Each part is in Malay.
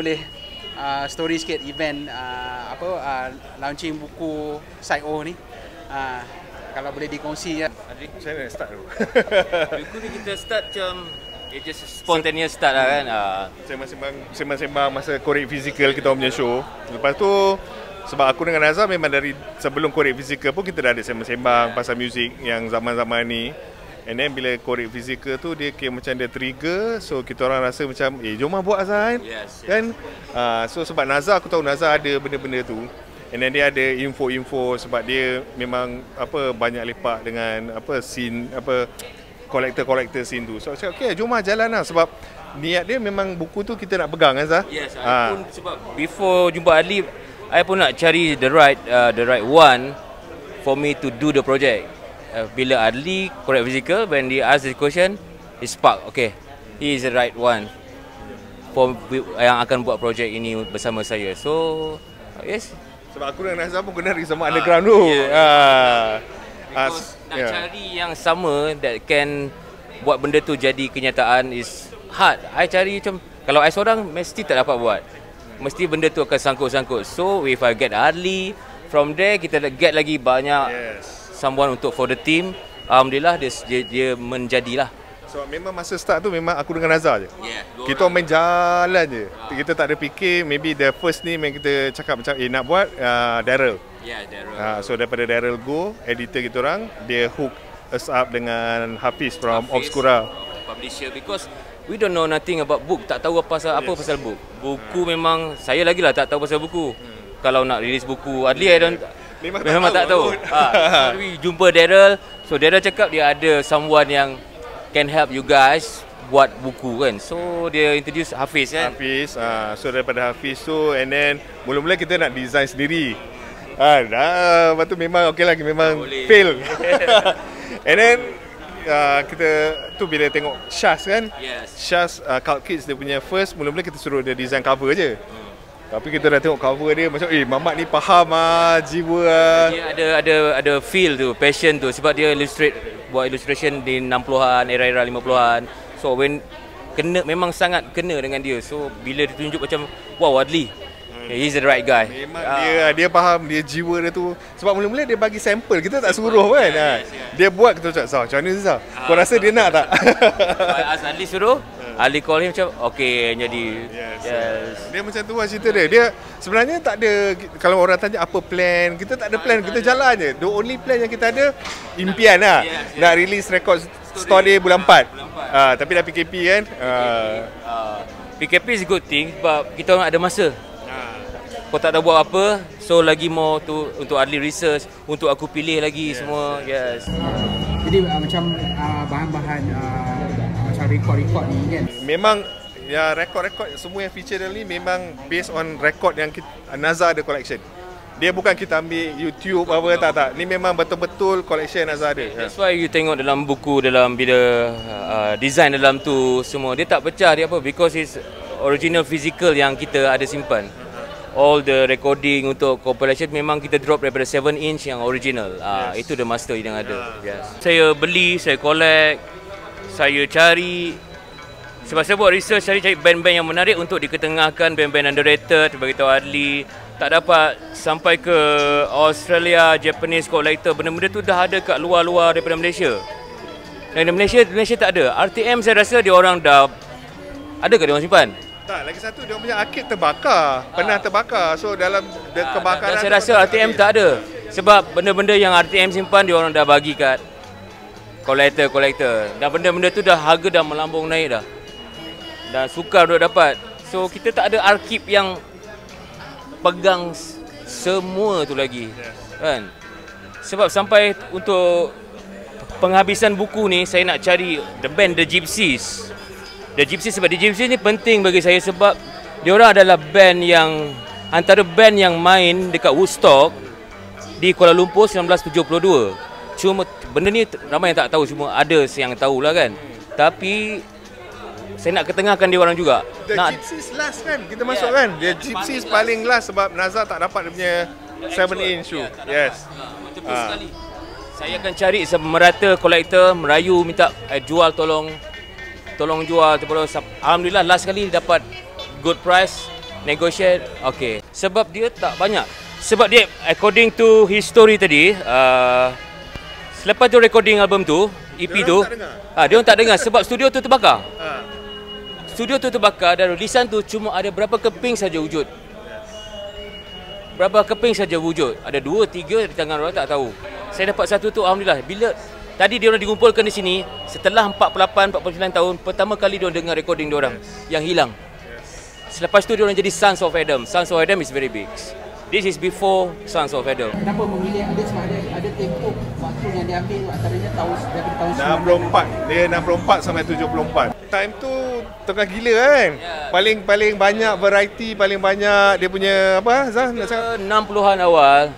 boleh story sikit event launching buku Side O ni. Kalau boleh dikongsi ya. Saya nak start dulu. Buku ni kita start macam just spontaneous start lah kan. Sembang-sembang masa korek fizikal kita punya show. Lepas tu sebab aku dengan Nazar memang dari sebelum korek fizikal pun kita dah ada sembang-sembang pasal muzik yang zaman-zaman ni. And then bila korek fizikal tu dia kira macam dia trigger, so kita orang rasa macam jom lah buat Azhar kan. So sebab Nazar, aku tahu Nazar ada benda-benda tu. And then dia ada info-info sebab dia memang banyak lepak dengan scene kolektor scene tu. So saya cakap jom lah jalan lah, sebab niat dia memang buku tu kita nak pegang Azhar. Yes, I pun sebab before jumpa Adli, I pun nak cari the right one for me to do the project. Bila Adli korek physical, when dia ask the question, he spark, okay, he is the right one for yang akan buat project ini bersama saya. So yes, sebab aku dengan Nazar pun kena sama underground tu. Because nak cari yang sama that can buat benda tu jadi kenyataan is hard. I cari macam, kalau I seorang mesti tak dapat buat, mesti benda tu akan sangkut-sangkut. So if I get Adli, from there kita get lagi banyak someone untuk for the team. Alhamdulillah dia menjadilah. So memang masa start tu memang aku dengan Nazar je. Kita main jalan je. Kita tak ada fikir, maybe the first ni memang kita cakap macam nak buat Daryl. Daryl. So daripada Daryl go, editor kita orang, dia hook us up dengan Hafiz from Obscura publisher, because we don't know nothing about book, tak tahu pasal book. Buku memang saya lagi lah tak tahu pasal buku. Kalau nak release buku Adli, memang tak tahu. So we jumpa Daryl. So Daryl cakap dia ada someone yang can help you guys buat buku kan. So dia introduce Hafiz kan. So daripada Hafiz tu, and then mula-mula kita nak design sendiri. Lepas tu memang okey lah, memang fail. And then kita tu bila tengok Shaz kan. Shaz Cult Kids dia punya first, mula-mula kita suruh dia design cover je. Tapi kita dah tengok cover dia macam Mamat ni faham jiwa Dia ada feel tu, passion tu, sebab dia buat illustration di 60-an, era-era 50-an. So when memang sangat kena dengan dia. So bila ditunjuk macam wow, Adli, he's the right guy. Memang dia faham, dia jiwa dia tu. Sebab mula-mula dia bagi sampel, kita tak suruh kan. Dia buat, kita cakap Zah, macam mana Zah? Kau rasa dia nak tak? As Adli suruh, Ali call him macam okay, jadi dia macam tu lah cerita dia. Dia sebenarnya tak ada, kalau orang tanya apa plan, kita tak ada plan, kita jalan je. The only plan yang kita ada impian lah, nak release record story bulan 4. Tapi dah PKP kan. PKP is good thing sebab kita orang ada masa. Kau tak tahu buat apa, so lagi more tu untuk Adli research, untuk aku pilih lagi semua. Jadi macam bahan-bahan macam record ni kan. Memang record semua yang feature dalam ni memang based on record yang Nazar ada collection. Dia bukan kita ambil YouTube tak. Ni memang betul-betul collection Nazar ada. That's why you tengok dalam buku, dalam bila design dalam tu semua, dia tak pecah, dia apa, because it's original physical yang kita ada simpan. All the recording untuk compilation memang kita drop daripada 7 inch yang original. Itu the master yang ada. Saya beli, saya collect, saya cari. Sebab saya buat research, cari band-band yang menarik untuk diketengahkan, band-band underrated, bagi tahu Adli. Tak dapat sampai ke Australia, Japanese collector, benda-benda tu dah ada kat luar-luar daripada Malaysia. Dan di Malaysia tak ada. RTM saya rasa dia orang dah ada ke dia orang simpan? Tak, lagi satu dia punya arkib terbakar, pernah terbakar. So dalam kebakaran saya rasa RTM tak ada. Sebab benda-benda yang RTM simpan dia orang dah bagi kat kolektor. Dan benda-benda tu dah harga dah melambung naik dah. Dan sukar untuk dapat. So kita tak ada arkib yang pegang semua tu lagi. Kan? Sebab sampai untuk penghabisan buku ni saya nak cari the band The Gypsies. The Gypsies, sebab The Gypsies ni penting bagi saya sebab diorang adalah band yang antara band yang main dekat Woodstock di Kuala Lumpur 1972. Cuma benda ni ramai yang tak tahu, semua ada yang tahulah kan. Tapi saya nak ketengahkan dia orang juga. The Gypsies last kan kita masuk kan. The Gypsies paling last sebab Nazar tak dapat dia punya 7 inch tu. Betul sekali. Saya akan cari merata kolektor, merayu minta jual, tolong jual. Alhamdulillah last kali dapat good price. negotiate. Okay. Sebab dia tak banyak. Sebab dia according to his story tadi, selepas tu recording album tu, EP tu, dia orang tak dengar sebab studio tu terbakar. Studio tu terbakar dan rilisan tu cuma ada berapa keping saja wujud. Berapa keping saja wujud. Ada 2, 3 di tangan orang tak tahu. Saya dapat satu tu, alhamdulillah. Bila tadi dia orang dikumpulkan di sini, setelah 48, 49 tahun, pertama kali dia orang dengar recording dia orang yang hilang. Selepas tu dia orang jadi Sons of Adam. Sons of Adam is very big. This is before Sons of Adam. Kenapa memilih ada sebab ada tempoh waktu yang diambil antaranya daripada tahun 64. Dia 64 sampai 74. Time tu tengah gila kan. Paling banyak variety, paling banyak dia punya apa Zah nak cakap 60-an awal.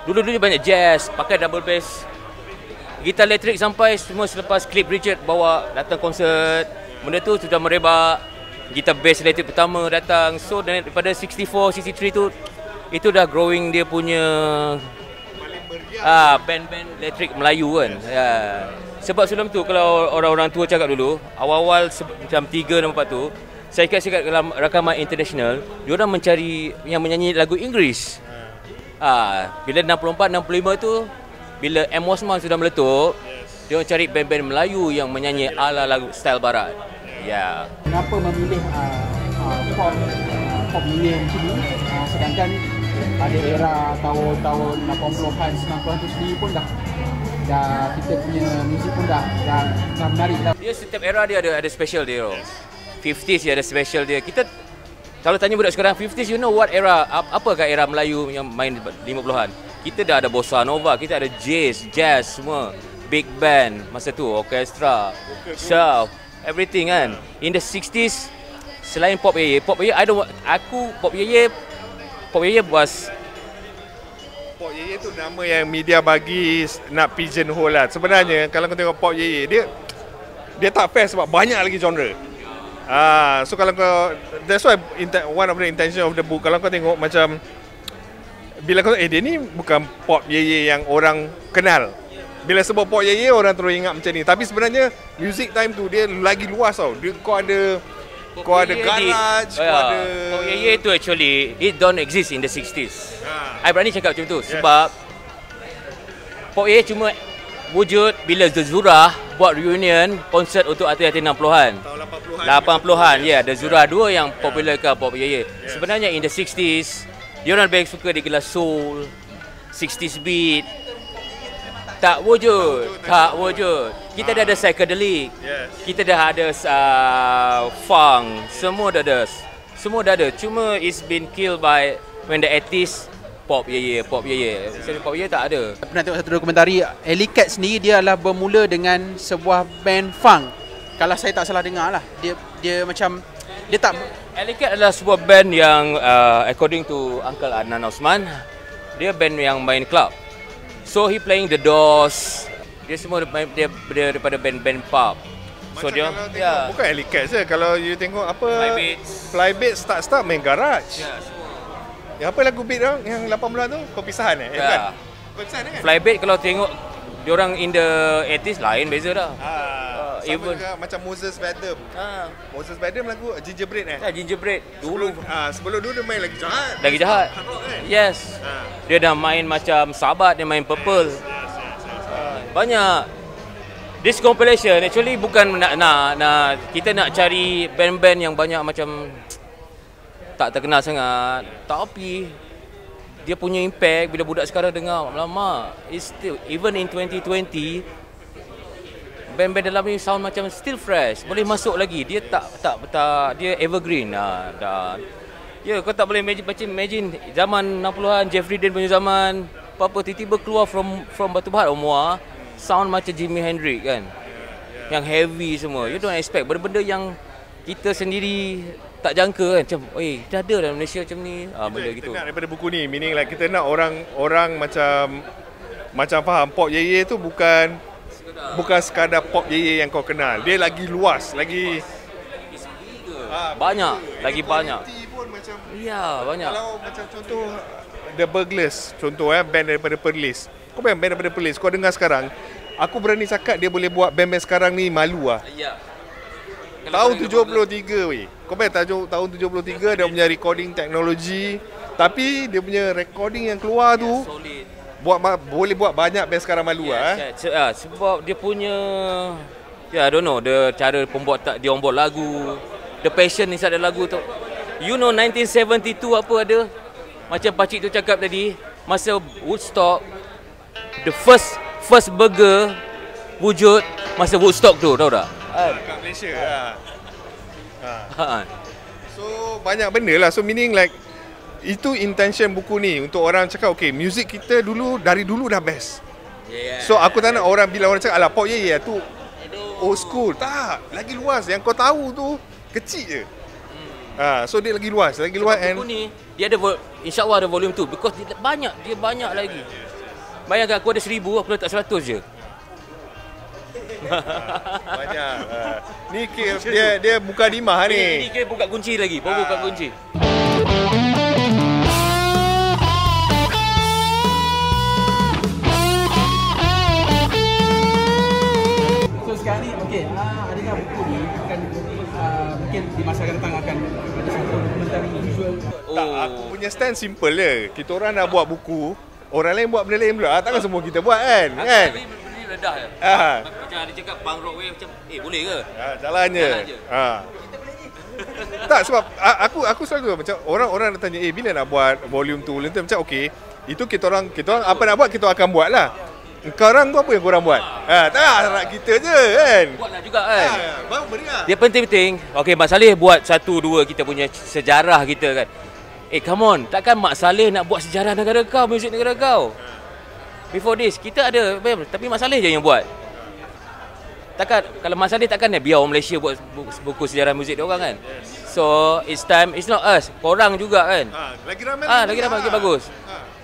Dulu dia banyak jazz, pakai double bass. Gitar elektrik sampai semua selepas Cliff Richard bawa datang konsert. Benda tu sudah merebak. Gitar bass elektrik pertama datang. So daripada 64, 63 tu itu dah growing dia punya band-band elektrik Melayu kan. Ya. Sebab sebelum tu kalau orang-orang tua cakap dulu, awal-awal macam 3 dan 4 tu, saya cakap dalam rakaman international, diorang mencari yang menyanyi lagu Inggeris. Bila 64, 65 tu, bila M. Osman sudah meletup, diorang cari band-band Melayu yang menyanyi ala lagu style barat. Ya. Kenapa memilih pop milenial macam ni, sedangkan pada era tahun 80-an, 90-an tu sendiri pun dah kita punya muzik pun dah menarik dah. Dia setiap era dia ada special dia. 50s dia ada special dia. Kita kalau tanya budak sekarang 50s, you know what era, apakah era Melayu yang main 50-an? Kita dah ada bossa nova, kita ada jazz semua, big band masa tu, orkestra, surf, everything kan. In the 60s, selain pop yeye, pop yeye was Pop Yeye tu nama yang media bagi nak pigeonhole lah. Sebenarnya kalau kau tengok Pop Yeye, dia tak fair sebab banyak lagi genre. So kalau kau, that's why one of the intention of the book, kalau kau tengok macam bila kau dia ni bukan Pop Yeye yang orang kenal. Bila sebut Pop Yeye orang terus ingat macam ni. Tapi sebenarnya music time tu dia lagi luas tau. Kau ada garage, kau ada Pop Yeye tu actually it don't exist in the 60s. I berani cakap macam tu sebab Pop Yeye cuma wujud bila The Zura buat reunion konsert untuk artis-artis 60-an. tahun 80-an. Ya, The Zura 2 yang popular ke Pop Yeye. Sebenarnya in the 60s dia orang lebih suka digelar soul, 60s beat. Tak wujud. Kita dah ada psychedelic. Kita dah ada funk. Semua dah ada. Cuma it's been killed by when the 80s Pop Yeye. Pop Yeye tak ada. Pernah tengok satu dokumentari, Alley Cat sendiri dia adalah bermula dengan sebuah band funk. Kalau saya tak salah dengar lah. Dia macam dia tak. Alley Cat adalah sebuah band yang according to Uncle Adnan Osman, dia band yang main club. So he playing The Doors. Dia semua dia daripada band-band pop. So dia bukan Alley Cat je. Kalau you tengok apa Flybeats start main garage. Yang apa lagu beat dia yang 80-an tu? Perpisahan bukan? Perpisahan kan? Flybeat kalau tengok diorang in the 80s lain beza dah. Sama juga macam Moses Badem. Moses Badem lagu Gingerbread Gingerbread dulu. Sebelum dulu dia main lagi jahat. Hard rock, kan? Yes. Dia dah main macam Sabat, dia main Purple. Banyak. This compilation actually bukan nak kita nak cari band-band yang banyak macam tak terkenal sangat, tapi dia punya impact bila budak sekarang dengar lama, it's still even in 2020 band-band dalam ni sound macam still fresh, boleh masuk lagi. Dia tak dia evergreen dah. Ya, kau tak boleh imagine zaman 60-an Jeffrey Dean punya zaman, apa tiba-tiba keluar from Batu Pahat Omwa, sound macam Jimi Hendrix kan. Yang heavy semua. You don't expect benda-benda yang kita sendiri tak jangka kan, macam dah ada dalam Malaysia macam ni. Benda gitu. Kita nak daripada buku ni, meaning like kita nak orang macam faham Pop Yeye tu bukan sekadar Pop Yeye yang kau kenal. Dia lagi luas, lagi banyak, lagi banyak. Macam, banyak. Kalau macam contoh The Burglars, contoh band daripada Perlis. Kau band daripada Perlis, kau dengar sekarang, aku berani cakap dia boleh buat band-band sekarang ni malu lah. Tahun 73 weh. Kau bayang tahun 73 dia punya recording teknologi, tapi dia punya recording yang keluar tu solid. boleh buat banyak band sekarang malu Sebab dia punya I don't know, the cara dia buat lagu, the passion inside the lagu tu. You know 1972 apa ada? Macam pakcik tu cakap tadi, masa Woodstock, the first burger wujud masa Woodstock tu, tahu tak? Kat Malaysia So banyak benda lah. So meaning like itu intention buku ni untuk orang cakap okay, music kita dari dulu dah best. So aku tak nak orang bila orang cakap alah pop tu old school. Tak, lagi luas. Yang kau tahu tu kecil je. So dia lagi luas and buku ni dia ada insya-Allah ada volume 2 because dia banyak lagi. Bayangkan aku ada 1000, aku letak 100 je. Banyak. Ni dia buka dimah ni. Ni kira buka kunci lagi, buka kunci. So sekarang ni adakah buku ni akan mungkin di masa akan datang akan ada satu dokumentari visual? Tak, aku punya stand simple je. Kita orang dah buat buku, orang lain buat benda lain pula. Takkan semua kita buat kan? Berdiri redah je. Macam ada cakap punk rock wave macam boleh ke? Jalan je. Tak, sebab aku selalu macam orang tanya bila nak buat volume 2 macam okey, itu kita orang apa nak buat kita akan buat lah. Sekarang tu apa yang korang buat? Tak nak kita je kan. Buatlah juga kan. Baru beriah. Dia penting. Okey, Mak Saleh buat 1-2 kita punya sejarah kita kan. Come on, takkan Mak Saleh nak buat sejarah negara kau, muzik negara kau. Before this kita ada tapi Mak Saleh je yang buat. Takkan kalau Mak Saleh takkan biar orang Malaysia buat buku sejarah muzik dia orang kan. So it's time, it's not us, korang juga kan. Lagi ramai lagi bagus.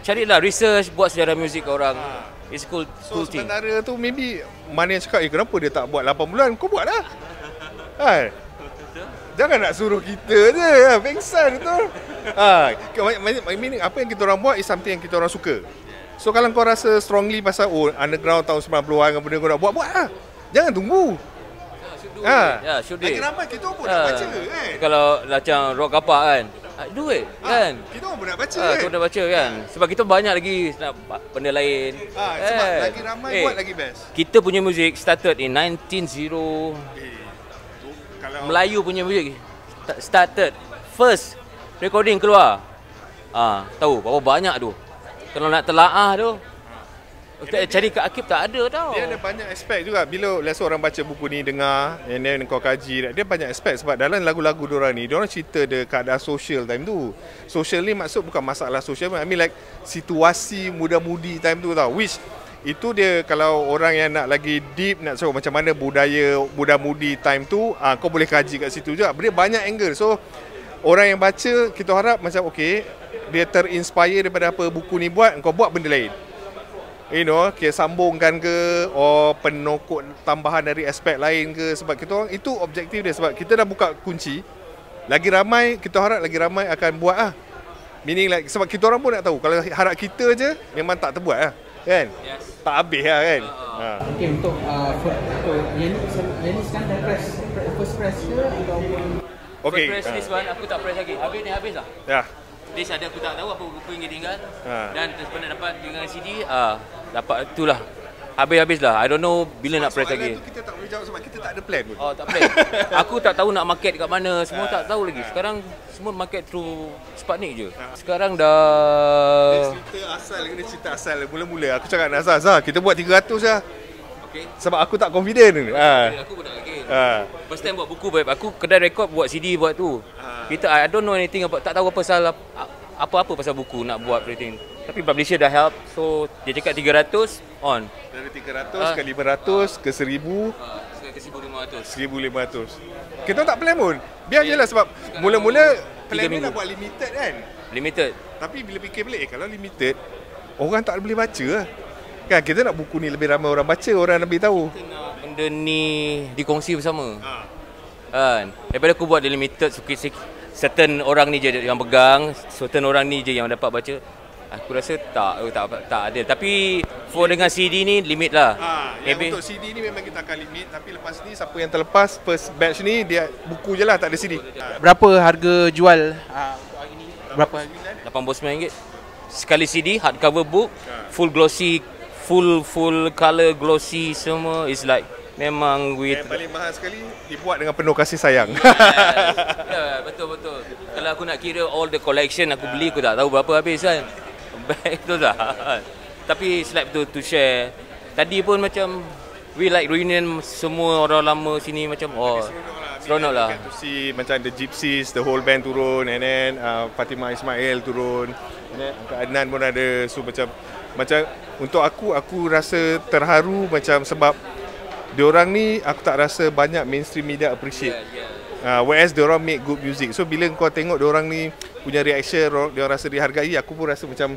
Carilah research buat sejarah muzik orang. It's cool thing. Sementara tu maybe mana yang cakap kenapa dia tak buat 8 bulan, kau buat lah. Jangan nak suruh kita je. Pengsan tu. Meaning apa yang kita orang buat is something yang kita orang suka. So kalau kau rasa strongly pasal underground tahun 90-an benda kau nak buat lah. Jangan tunggu. Lagi ramai kita pun nak baca kan. Kalau macam rock kapak kan, do it kan. Kita pun nak baca kan. Kita nak baca kan. Sebab kita banyak lagi nak benda lain. Sebab lagi ramai buat lagi best. Kita punya muzik started in 1900. Melayu punya muzik started first recording keluar. Tahu berapa banyak tu. Kalau nak telaah tu cari kat arkib tak ada tau. Dia ada banyak aspek juga. Bila orang baca buku ni, dengar and then kau kaji, dia banyak aspek. Sebab dalam lagu-lagu diorang ni, diorang cerita dia keadaan social time tu. Social ni maksud bukan masalah social, I mean like situasi muda-mudi time tu tau. Which itu dia kalau orang yang nak lagi deep, nak tahu macam mana budaya muda-mudi time tu, kau boleh kaji kat situ juga. Dia banyak angle. So orang yang baca, kita harap macam okay, dia terinspire daripada apa buku ni buat, kau buat benda lain. Kira sambungkan ke, penokok tambahan dari aspek lain ke. Sebab kita orang, itu objektif dia. Sebab kita dah buka kunci, lagi ramai, kita harap lagi ramai akan buat lah. Meaning like, sebab kita orang pun nak tahu, kalau harap kita je, memang tak terbuat lah kan. Tak habis lah kan. Okay, untuk yang ni sekarang dah first press ke ataupun first press this one, aku tak press lagi. Habis lah. Ya. This ada aku tak tahu apa buku yang dia tinggal. Dan sebenarnya dapat dengan CD, dapat itulah. Habis lah. I don't know bila nak press lagi. Itu kita tak boleh jawab sebab kita tak ada plan pun. Tak plan. Aku tak tahu nak market kat mana. Semua tak tahu lagi. Sekarang semua market through Sputnik je. Sekarang dah cerita asal. Mula-mula aku cakap dengan Azhar, kita buat 300 lah. Okay. Sebab aku tak confident. Aku pun tak yakin. First time buat buku, aku kedai rekod buat CD buat tu. I don't know anything about, tak tahu apa-apa pasal buku nak buat everything. Tapi publisher dah help. So dia cakap 300 on. Dari 300 ke 500 ke 1000 ke 1500. 1500. Kita tak plan pun. Biar je lah sebab mula-mula plan ni nak buat limited kan. Limited. Tapi bila fikir balik, kalau limited, orang tak boleh baca lah. Kan kita nak buku ni lebih ramai orang baca, orang lebih tahu. Kita nak benda ni dikongsi bersama. Kan. Daripada aku buat limited, certain orang ni je yang pegang, certain orang ni je yang dapat baca. Aku rasa tak ada. Tapi for dengan CD ni limit lah. Yang untuk CD ni memang kita akan limit. Tapi lepas ni siapa yang terlepas first batch ni dia buku je lah, tak ada CD. Berapa harga jual untuk hari ni? Berapa? RM89. Sekali CD, hardcover book, full glossy, full color glossy semua is like memang Yang paling mahal sekali dibuat dengan penuh kasih sayang. Ya, betul. Kalau aku nak kira all the collection aku beli, aku tak tahu berapa habis kan. Betul tak? Tapi slap to share. Tadi pun macam we like reunion semua orang lama sini macam seronok lah. To see macam the Gypsies, the whole band turun, and then Fatimah Ismail turun, and then Uncle Adnan pun ada. So macam untuk aku rasa terharu macam sebab diorang ni aku tak rasa banyak mainstream media appreciate. Whereas diorang make good music. So bila kau tengok diorang ni punya reaction, diorang rasa dihargai, aku pun rasa macam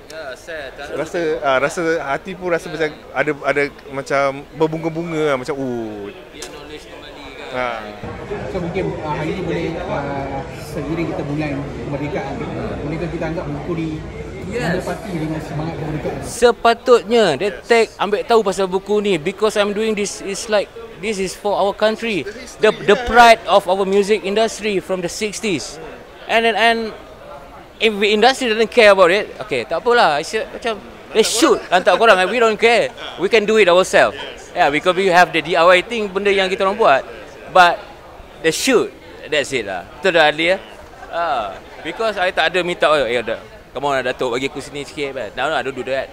rasa hati pun rasa macam ada macam berbunga-bunga macam knowledge kembali kan. So mungkin hari ni boleh seiring kita bulan kemerdekaan, bolehkah kita anggap buku ni menepati dengan semangat kemerdekaan? Sepatutnya dia ambil tahu pasal buku ni, because I'm doing this is like this is for our country, the pride of our music industry from the 60s, and if the industry doesn't care about it, okay, tak apalah. Macam they should hantar korang, we don't care, we can do it ourselves. Because we have the DIY thing, benda yang kita orang buat, but they should, that's it lah. Betul dah Ali ya? Because I tak ada minta come on Datuk bagi aku sini sikit kan. No, I don't do that.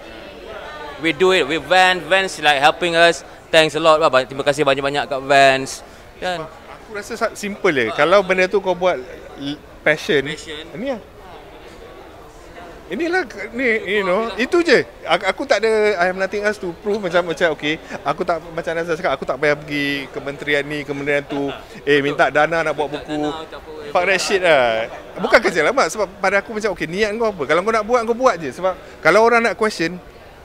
We do it with Vans like helping us. Thanks a lot lah. Terima kasih banyak-banyak kat Vans. Kan? Aku rasa simple je. Kalau benda tu kau buat passion. Ni lah. Inilah ni, itu je. Aku tak ada, I have nothing else to prove macam okay. Aku tak, macam Nazar cakap, aku tak payah pergi kementerian ni, kementerian tu, minta dana nak buat buku. Fuck that shit lah. Bukan kerja lama, sebab pada aku macam okay, niat kau apa? Kalau kau nak buat, kau buat je. Sebab kalau orang nak question,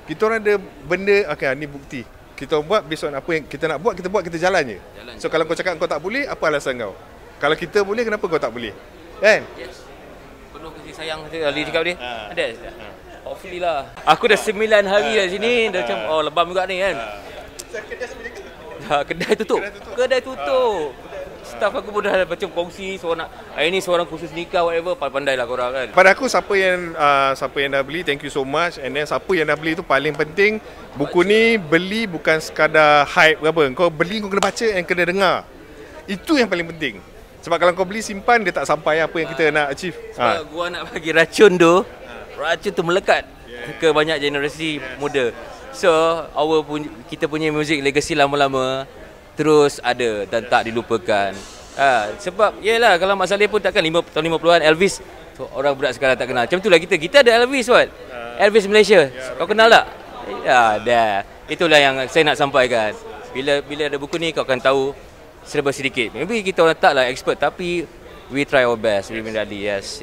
kita orang ada benda, okay, ni bukti. Kita buat based on apa yang kita nak buat, kita jalan je. So kalau kau cakap kau tak boleh, apa alasan kau? Kalau kita boleh, kenapa kau tak boleh? Kan? Yes. Penuh kasih sayang Ali cakap dia. Ada. Hopefully lah. Aku dah 9 hari kat sini, dah macam lebam juga ni kan. Kedai tutup. Staff aku pun dah macam kongsi, seorang hari ni seorang khusus nikah whatever, pandai lah korang kan. Pada aku siapa yang dah beli, thank you so much. And then siapa yang dah beli tu paling penting, buku ni beli bukan sekadar hype ke apa. Kau beli kau kena baca and kena dengar. Itu yang paling penting. Sebab kalau kau beli simpan, dia tak sampai apa yang kita nak achieve. Sebab gua nak bagi racun tu melekat ke banyak generasi muda. So kita punya music legacy lama-lama terus ada dan tak dilupakan. Sebab yelah, kalau Mak Saleh pun takkan tahun 50-an Elvis orang budak sekarang tak kenal. Macam itulah kita ada Elvis Elvis Malaysia. Kau kenal tak? Dah. Itulah yang saya nak sampaikan. Bila ada buku ni kau akan tahu serba sedikit. Maybe kita orang taklah expert, tapi we try our best. Yes.